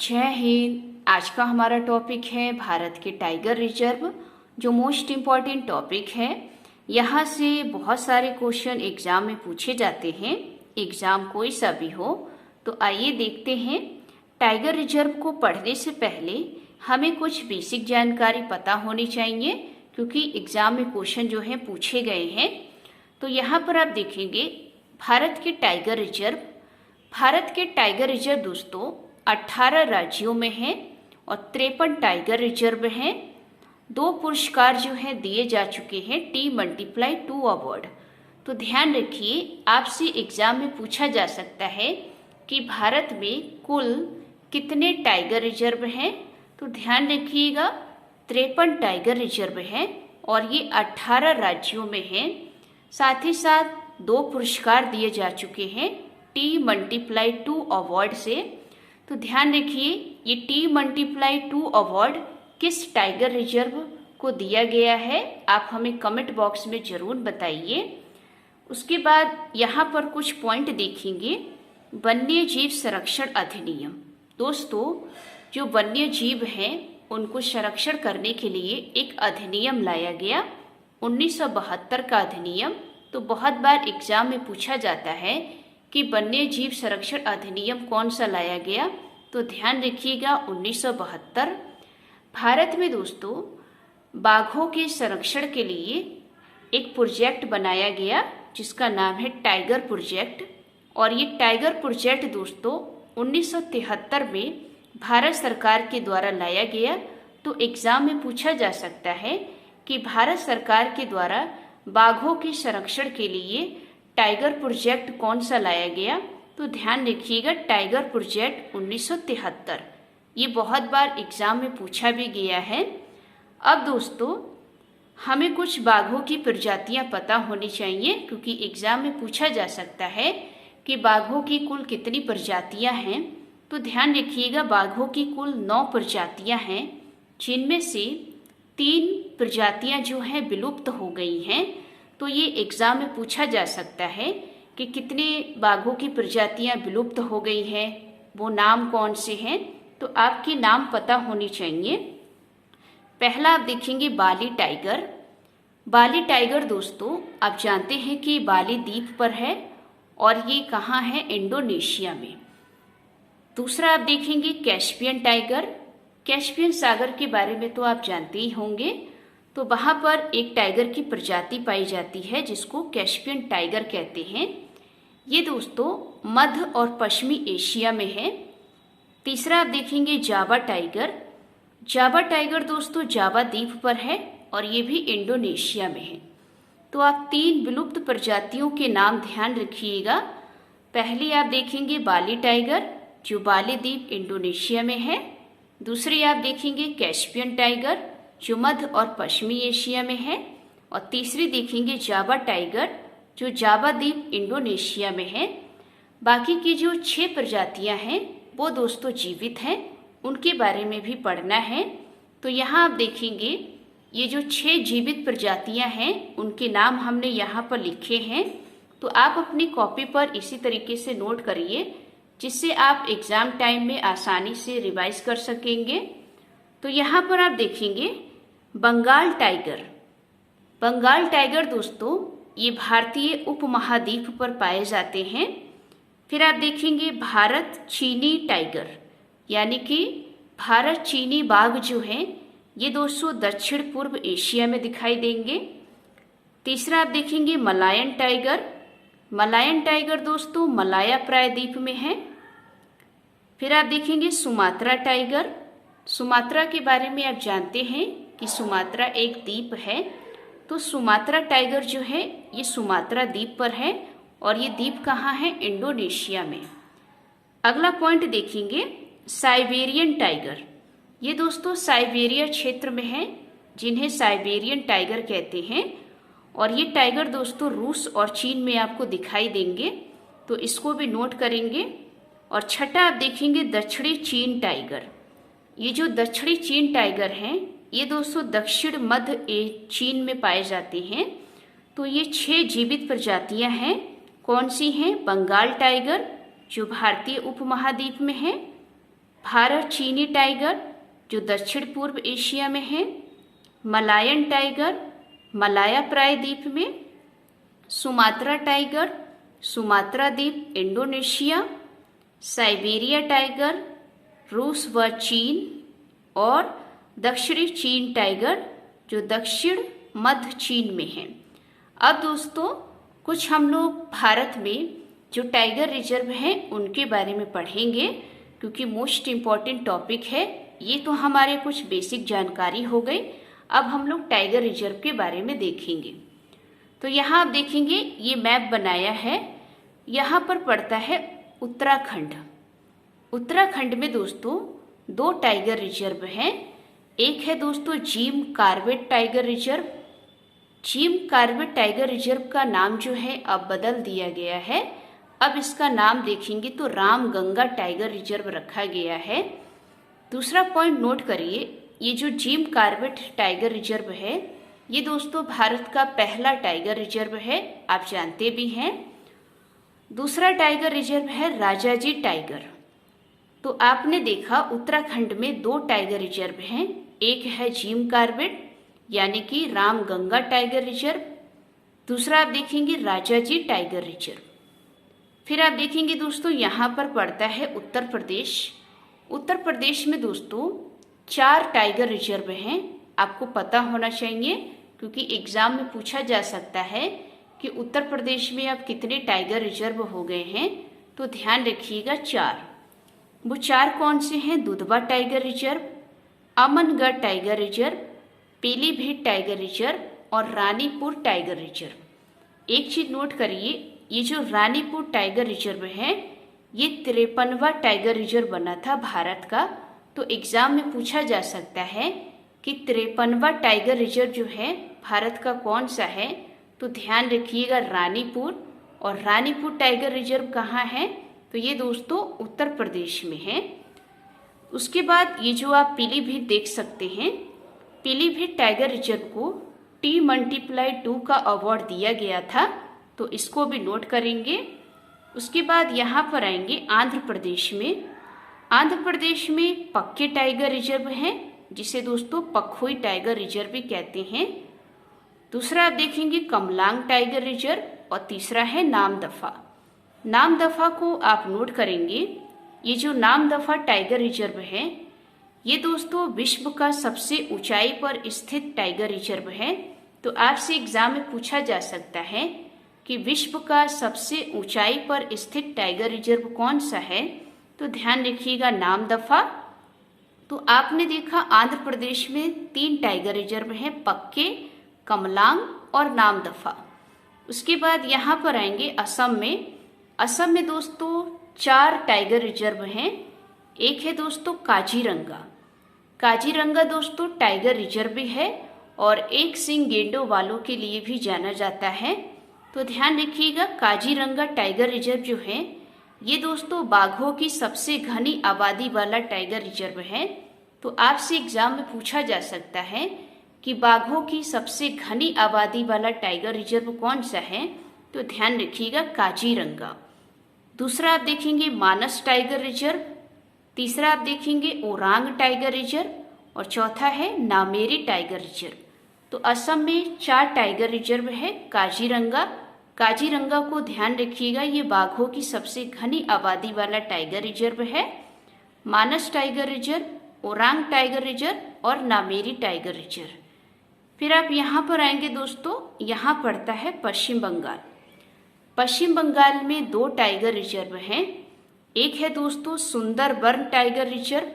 जय हिंद। आज का हमारा टॉपिक है भारत के टाइगर रिजर्व, जो मोस्ट इम्पॉर्टेंट टॉपिक है। यहाँ से बहुत सारे क्वेश्चन एग्जाम में पूछे जाते हैं, एग्जाम कोई सा भी हो। तो आइए देखते हैं। टाइगर रिजर्व को पढ़ने से पहले हमें कुछ बेसिक जानकारी पता होनी चाहिए, क्योंकि एग्जाम में क्वेश्चन जो है पूछे गए हैं। तो यहाँ पर आप देखेंगे भारत के टाइगर रिजर्व दोस्तों 18 राज्यों में है और 53 टाइगर रिजर्व हैं। 2 पुरस्कार जो है दिए जा चुके हैं, T+2 अवार्ड। तो ध्यान रखिए, आपसे एग्जाम में पूछा जा सकता है कि भारत में कुल कितने टाइगर रिजर्व हैं। तो ध्यान रखिएगा 53 टाइगर रिजर्व हैं और ये 18 राज्यों में हैं। साथ ही साथ 2 पुरस्कार दिए जा चुके हैं T+2 अवार्ड से। तो ध्यान रखिए, ये T+2 अवार्ड किस टाइगर रिजर्व को दिया गया है, आप हमें कमेंट बॉक्स में जरूर बताइए। उसके बाद यहाँ पर कुछ पॉइंट देखेंगे। वन्य जीव संरक्षण अधिनियम। दोस्तों, जो वन्य जीव हैं उनको संरक्षण करने के लिए एक अधिनियम लाया गया, 1972 का अधिनियम। तो बहुत बार एग्जाम में पूछा जाता है कि वन्य जीव संरक्षण अधिनियम कौन सा लाया गया। तो ध्यान रखिएगा 1972। भारत में दोस्तों बाघों के संरक्षण के लिए एक प्रोजेक्ट बनाया गया जिसका नाम है टाइगर प्रोजेक्ट। और ये टाइगर प्रोजेक्ट दोस्तों 1973 में भारत सरकार के द्वारा लाया गया। तो एग्जाम में पूछा जा सकता है कि भारत सरकार के द्वारा बाघों के संरक्षण के लिए टाइगर प्रोजेक्ट कौन सा लाया गया। तो ध्यान रखिएगा टाइगर प्रोजेक्ट 1973। ये बहुत बार एग्जाम में पूछा भी गया है। अब दोस्तों हमें कुछ बाघों की प्रजातियां पता होनी चाहिए, क्योंकि एग्जाम में पूछा जा सकता है कि बाघों की कुल कितनी प्रजातियां हैं। तो ध्यान रखिएगा बाघों की कुल 9 प्रजातियां हैं, जिनमें से 3 प्रजातियां जो हैं विलुप्त हो गई हैं। तो ये एग्जाम में पूछा जा सकता है कि कितने बाघों की प्रजातियां विलुप्त हो गई हैं, वो नाम कौन से हैं। तो आपके नाम पता होनी चाहिए। पहला आप देखेंगे बाली टाइगर। बाली टाइगर दोस्तों आप जानते हैं कि बाली द्वीप पर है और ये कहाँ है, इंडोनेशिया में। दूसरा आप देखेंगे कैस्पियन टाइगर। कैस्पियन सागर के बारे में तो आप जानते ही होंगे। तो वहां पर एक टाइगर की प्रजाति पाई जाती है जिसको कैस्पियन टाइगर कहते हैं। ये दोस्तों मध्य और पश्चिमी एशिया में है। तीसरा आप देखेंगे जावा टाइगर। जावा टाइगर दोस्तों जावा द्वीप पर है और ये भी इंडोनेशिया में है। तो आप 3 विलुप्त प्रजातियों के नाम ध्यान रखिएगा। पहले आप देखेंगे बाली टाइगर, जो बाली द्वीप इंडोनेशिया में है। दूसरी आप देखेंगे कैस्पियन टाइगर, जो मध्य और पश्चिमी एशिया में है। और तीसरी देखेंगे जावा टाइगर, जो जावा द्वीप इंडोनेशिया में है। बाकी की जो 6 प्रजातियां हैं वो दोस्तों जीवित हैं, उनके बारे में भी पढ़ना है। तो यहाँ आप देखेंगे ये जो 6 जीवित प्रजातियां हैं उनके नाम हमने यहाँ पर लिखे हैं। तो आप अपनी कॉपी पर इसी तरीके से नोट करिए, जिससे आप एग्जाम टाइम में आसानी से रिवाइज कर सकेंगे। तो यहाँ पर आप देखेंगे बंगाल टाइगर। बंगाल टाइगर दोस्तों ये भारतीय उपमहाद्वीप पर पाए जाते हैं। फिर आप देखेंगे भारत चीनी टाइगर, यानी कि भारत चीनी बाघ जो हैं ये दोस्तों दक्षिण पूर्व एशिया में दिखाई देंगे। तीसरा आप देखेंगे मलायन टाइगर। मलायन टाइगर दोस्तों मलाया प्रायद्वीप में है। फिर आप देखेंगे सुमात्रा टाइगर। सुमात्रा के बारे में आप जानते हैं कि सुमात्रा एक द्वीप है। तो सुमात्रा टाइगर जो है ये सुमात्रा द्वीप पर है और ये द्वीप कहाँ है, इंडोनेशिया में। अगला पॉइंट देखेंगे साइबेरियन टाइगर। ये दोस्तों साइबेरिया क्षेत्र में है, जिन्हें साइबेरियन टाइगर कहते हैं। और ये टाइगर दोस्तों रूस और चीन में आपको दिखाई देंगे, तो इसको भी नोट करेंगे। और छठा आप देखेंगे दक्षिणी चीन टाइगर। ये जो दक्षिणी चीन टाइगर हैं ये दोस्तों दक्षिण मध्य चीन में पाए जाते हैं। तो ये 6 जीवित प्रजातियां हैं। कौन सी हैं, बंगाल टाइगर जो भारतीय उपमहाद्वीप में है, भारत चीनी टाइगर जो दक्षिण पूर्व एशिया में है, मलायन टाइगर मलाया प्रायद्वीप में, सुमात्रा टाइगर सुमात्रा द्वीप इंडोनेशिया, साइबेरिया टाइगर रूस व चीन, और दक्षिणी चीन टाइगर जो दक्षिण मध्य चीन में है। अब दोस्तों कुछ हम लोग भारत में जो टाइगर रिजर्व हैं उनके बारे में पढ़ेंगे, क्योंकि मोस्ट इम्पॉर्टेंट टॉपिक है। ये तो हमारे कुछ बेसिक जानकारी हो गई। अब हम लोग टाइगर रिजर्व के बारे में देखेंगे। तो यहाँ आप देखेंगे ये मैप बनाया है, यहाँ पर पड़ता है उत्तराखंड। उत्तराखंड में दोस्तों 2 टाइगर रिजर्व हैं। एक है दोस्तों Jim Corbett tiger reserve. Jim Corbett tiger reserve का नाम जो है अब बदल दिया गया है। अब इसका नाम देखेंगे तो रामगंगा टाइगर रिजर्व रखा गया है। दूसरा पॉइंट नोट करिए, ये जो जिम कॉर्बेट टाइगर रिजर्व है ये दोस्तों भारत का पहला टाइगर रिजर्व है, आप जानते भी हैं। दूसरा टाइगर रिजर्व है राजाजी टाइगर। तो आपने देखा उत्तराखंड में 2 टाइगर रिजर्व हैं। एक है जिम कॉर्बेट यानी कि रामगंगा टाइगर रिजर्व, दूसरा आप देखेंगे राजाजी टाइगर रिजर्व। फिर आप देखेंगे दोस्तों यहाँ पर पड़ता है उत्तर प्रदेश। उत्तर प्रदेश में दोस्तों 4 टाइगर रिजर्व हैं। आपको पता होना चाहिए क्योंकि एग्जाम में पूछा जा सकता है कि उत्तर प्रदेश में अब कितने टाइगर रिजर्व हो गए हैं। तो ध्यान रखिएगा 4। वो 4 कौन से हैं? Dudhwa tiger reserve, Amangarh tiger reserve, Pilibhit tiger reserve और रानीपुर टाइगर रिजर्व। एक चीज नोट करिए, ये जो रानीपुर टाइगर रिजर्व है ये 53वां टाइगर रिजर्व बना था भारत का। तो एग्जाम में पूछा जा सकता है कि 53वां टाइगर रिजर्व जो है भारत का कौन सा है। तो ध्यान रखिएगा रानीपुर। और रानीपुर टाइगर रिजर्व कहाँ है? तो ये दोस्तों उत्तर प्रदेश में है। उसके बाद ये जो आप पीलीभीत देख सकते हैं, पीलीभीत टाइगर रिजर्व को T×2 का अवार्ड दिया गया था, तो इसको भी नोट करेंगे। उसके बाद यहाँ पर आएंगे आंध्र प्रदेश में। आंध्र प्रदेश में पक्के टाइगर रिजर्व हैं, जिसे दोस्तों पखोई टाइगर रिजर्व भी कहते हैं। दूसरा आप देखेंगे कमलांग टाइगर रिजर्व और तीसरा है नामदफा। नामदफा को आप नोट करेंगे। ये जो नामदफा टाइगर रिजर्व है ये दोस्तों विश्व का सबसे ऊंचाई पर स्थित टाइगर रिजर्व है। तो आपसे एग्जाम में पूछा जा सकता है कि विश्व का सबसे ऊंचाई पर स्थित टाइगर रिजर्व कौन सा है? तो ध्यान रखिएगा नामदफा। तो आपने देखा आंध्र प्रदेश में 3 टाइगर रिजर्व हैं, पक्के, कमलांग और नामदफा। उसके बाद यहाँ पर आएंगे असम में। असम में दोस्तों 4 टाइगर रिजर्व हैं। एक है दोस्तों काजीरंगा। काजीरंगा दोस्तों टाइगर रिजर्व भी है और एक सिंग गेंडों वालों के लिए भी जाना जाता है। तो ध्यान रखिएगा काजीरंगा टाइगर रिजर्व जो है ये दोस्तों बाघों की सबसे घनी आबादी वाला टाइगर रिजर्व है। तो आपसे एग्जाम में पूछा जा सकता है कि बाघों की सबसे घनी आबादी वाला टाइगर रिजर्व कौन सा है? तो ध्यान रखिएगा काजीरंगा। दूसरा आप देखेंगे मानस टाइगर रिजर्व, तीसरा आप देखेंगे ओरांग टाइगर रिजर्व और चौथा है नामेरी टाइगर रिजर्व। तो असम में 4 टाइगर रिजर्व है। काजीरंगा, काजीरंगा को ध्यान रखिएगा, ये बाघों की सबसे घनी आबादी वाला टाइगर रिजर्व है। Manas tiger reserve, Orang tiger reserve और नामेरी टाइगर रिजर्व। फिर आप यहाँ पर आएंगे दोस्तों, यहाँ पड़ता है पश्चिम बंगाल। पश्चिम बंगाल में 2 टाइगर रिजर्व हैं। एक है दोस्तों Sundarban tiger reserve.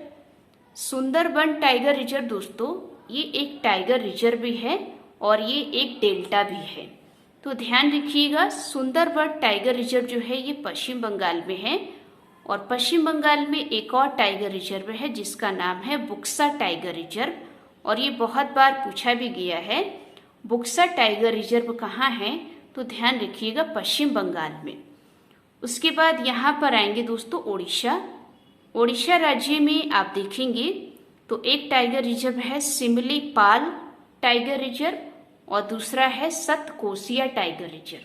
Sundarban tiger reserve दोस्तों ये एक टाइगर रिजर्व भी है और ये एक डेल्टा भी है। तो ध्यान रखिएगा सुंदरबन टाइगर रिजर्व जो है ये पश्चिम बंगाल में है। और पश्चिम बंगाल में एक और टाइगर रिजर्व है जिसका नाम है बुक्सा टाइगर रिजर्व और ये बहुत बार पूछा भी गया है। बुक्सा टाइगर रिजर्व कहाँ है? तो ध्यान रखिएगा पश्चिम बंगाल में। उसके बाद यहाँ पर आएंगे दोस्तों ओडिशा। ओडिशा राज्य में आप देखेंगे तो एक टाइगर रिजर्व है सिमलीपाल टाइगर रिजर्व और दूसरा है सतकोसिया टाइगर रिजर्व।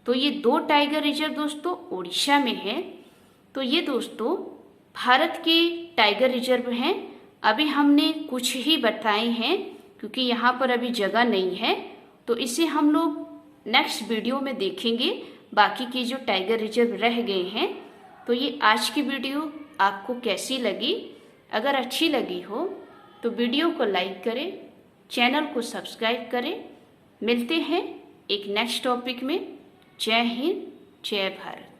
तो ये 2 टाइगर रिजर्व दोस्तों ओडिशा में है। तो ये दोस्तों भारत के टाइगर रिजर्व हैं। अभी हमने कुछ ही बताए हैं क्योंकि यहाँ पर अभी जगह नहीं है, तो इसे हम लोग नेक्स्ट वीडियो में देखेंगे। बाकी के जो टाइगर रिजर्व रह गए हैं। तो ये आज की वीडियो आपको कैसी लगी? अगर अच्छी लगी हो तो वीडियो को लाइक करें, चैनल को सब्सक्राइब करें। मिलते हैं एक नेक्स्ट टॉपिक में। जय हिंद, जय भारत।